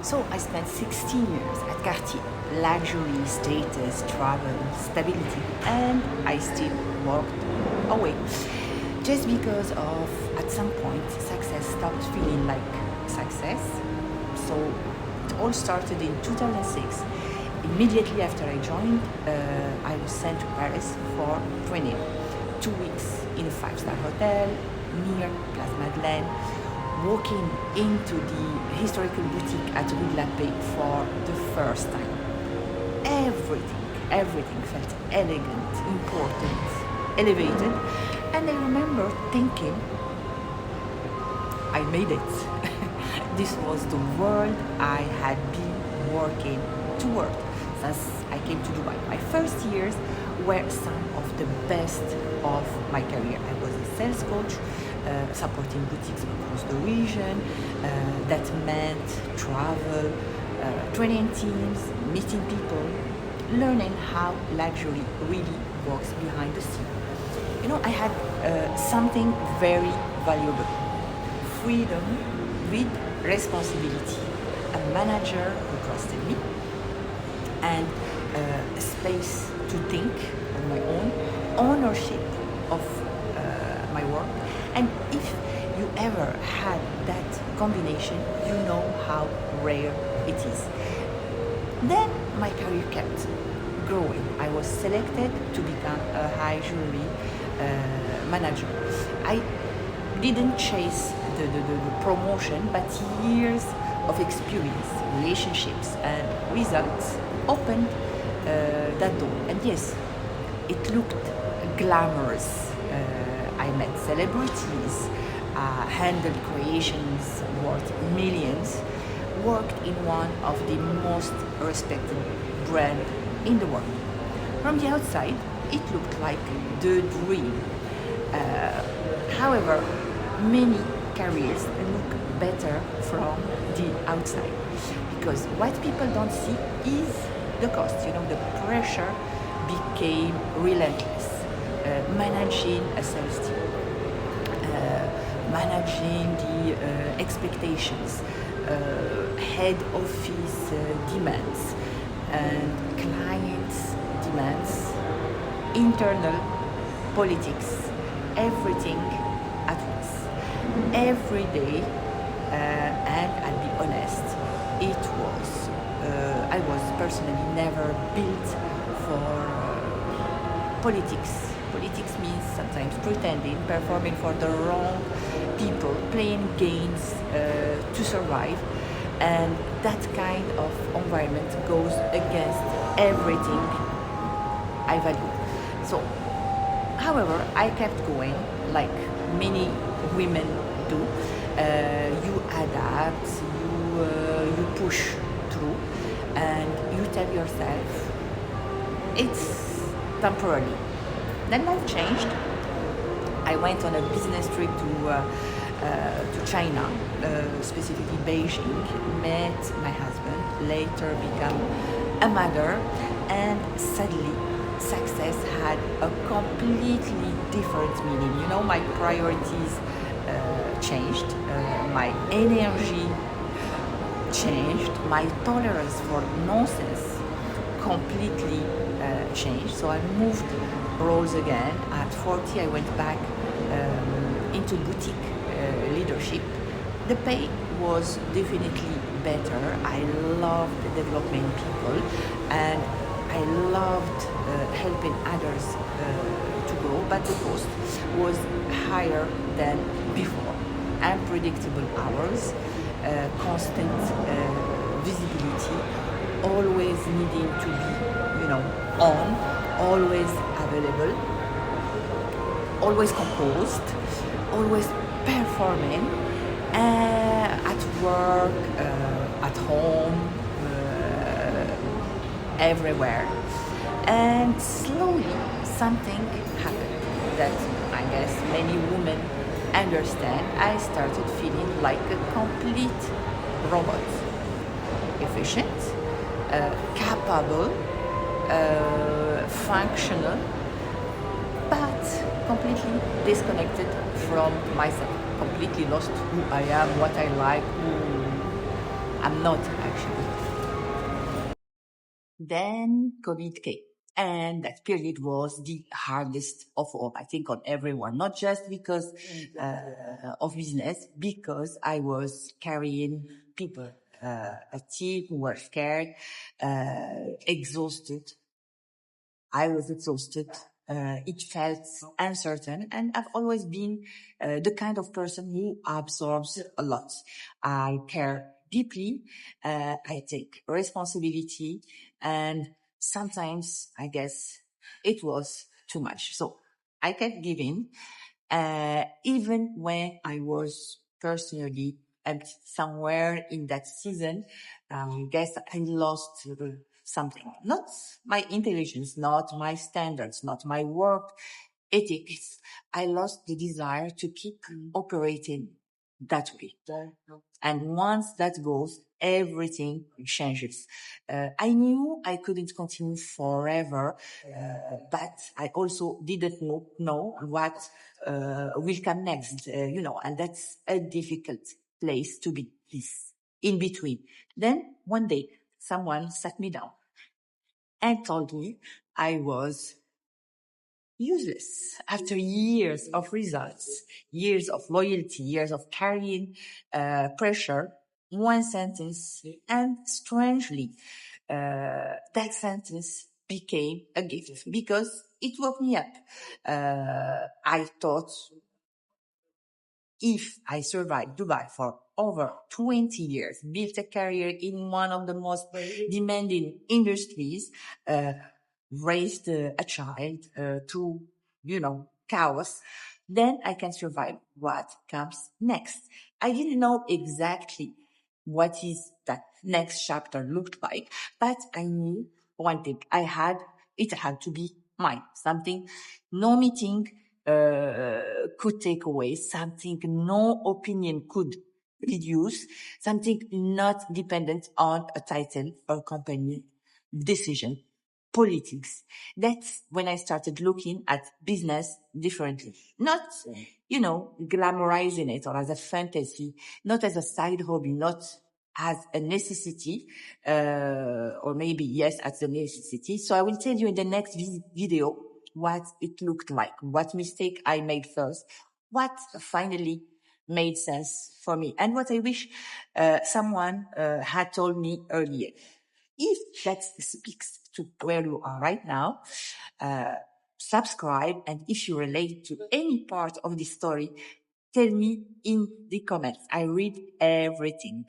So I spent 16 years at Cartier. Luxury, status, travel, stability, and I still walked away. Just because of, at some point, success stopped feeling like success. So it all started in 2006. Immediately after I joined, I was sent to Paris for training. 2 weeks in a five-star hotel near Place Madeleine, walking into the historical boutique at Rue de la Paix for the first time. Everything felt elegant, important, elevated, and I remember thinking, I made it. This was the world I had been working toward since I came to Dubai. My first years were some of the best of my career. I was a sales coach, supporting boutiques across the region. That meant travel, training teams, meeting people, learning how luxury really works behind the scene. You know, I had something very valuable: freedom with responsibility, a manager who trusted me, and a space to think on my own, ownership of my work. And if you ever had that combination, you know how rare it is. Then my career kept growing. I was selected to become a high jewelry manager. I didn't chase the promotion, but years of experience, relationships, and results opened that door. And yes, it looked glamorous. I met celebrities, handled creations worth millions, worked in one of the most respected brands in the world. From the outside, it looked like the dream. However, many careers look better from the outside, because what people don't see is the cost. You know, the pressure became relentless. Managing a sales team, managing the expectations, head office demands, and clients' demands, internal politics, everything at once. Every day, and I'll be honest, I was personally never built for politics. Politics means sometimes pretending, performing for the wrong people, playing games to survive. And that kind of environment goes against everything I value. So, however, I kept going like many women do. You adapt, you push through, and you tell yourself it's temporary. Then life changed. I went on a business trip to China, specifically Beijing, met my husband, later became a mother, and suddenly success had a completely different meaning. You know, my priorities changed, my energy changed, my tolerance for nonsense completely changed. So I moved roles again. At 40, I went back into boutique leadership. The pay was definitely better. I loved developing people, and I loved helping others to grow, but the cost was higher than before. Unpredictable hours, constant visibility, always needing to be, on, always available, always composed, always performing, at work, at home, everywhere. And slowly something happened that I guess many women understand. I started feeling like a complete robot. Efficient, capable, functional, but completely disconnected from myself, completely lost who I am, what I like, who I'm not actually. Then COVID came. And that period was the hardest of all, I think, on everyone, not just because of business, because I was carrying people, a team who were scared, exhausted. I was exhausted. It felt uncertain, and I've always been the kind of person who absorbs a lot. I care deeply. I take responsibility, and sometimes I guess it was too much. So I kept giving, even when I was personally empty. Somewhere in that season, I guess I lost something. Not my intelligence, not my standards, not my work ethics. I lost the desire to keep operating that way. And once that goes, everything changes. I knew I couldn't continue forever, but I also didn't know what will come next, and that's a difficult place to be, this in between. Then one day, someone sat me down and told me I was useless after years of results, years of loyalty, years of carrying pressure. One sentence, and strangely, that sentence became a gift because it woke me up. I thought, if I survived Dubai for over 20 years, built a career in one of the most demanding industries, raised a child to, chaos, then I can survive what comes next. I didn't know exactly what is that next chapter looked like, but I knew one thing. It had to be mine. Something no meeting could take away, something no opinion could reduce, something not dependent on a title or company decision, politics. That's when I started looking at business differently. Not, glamorizing it or as a fantasy, not as a side hobby, not as a necessity, or maybe yes, as a necessity. So I will tell you in the next video what it looked like, what mistake I made first, what finally made sense for me, and what I wish someone had told me earlier. If that speaks to where you are right now, subscribe, and if you relate to any part of the story, tell me in the comments. I read everything.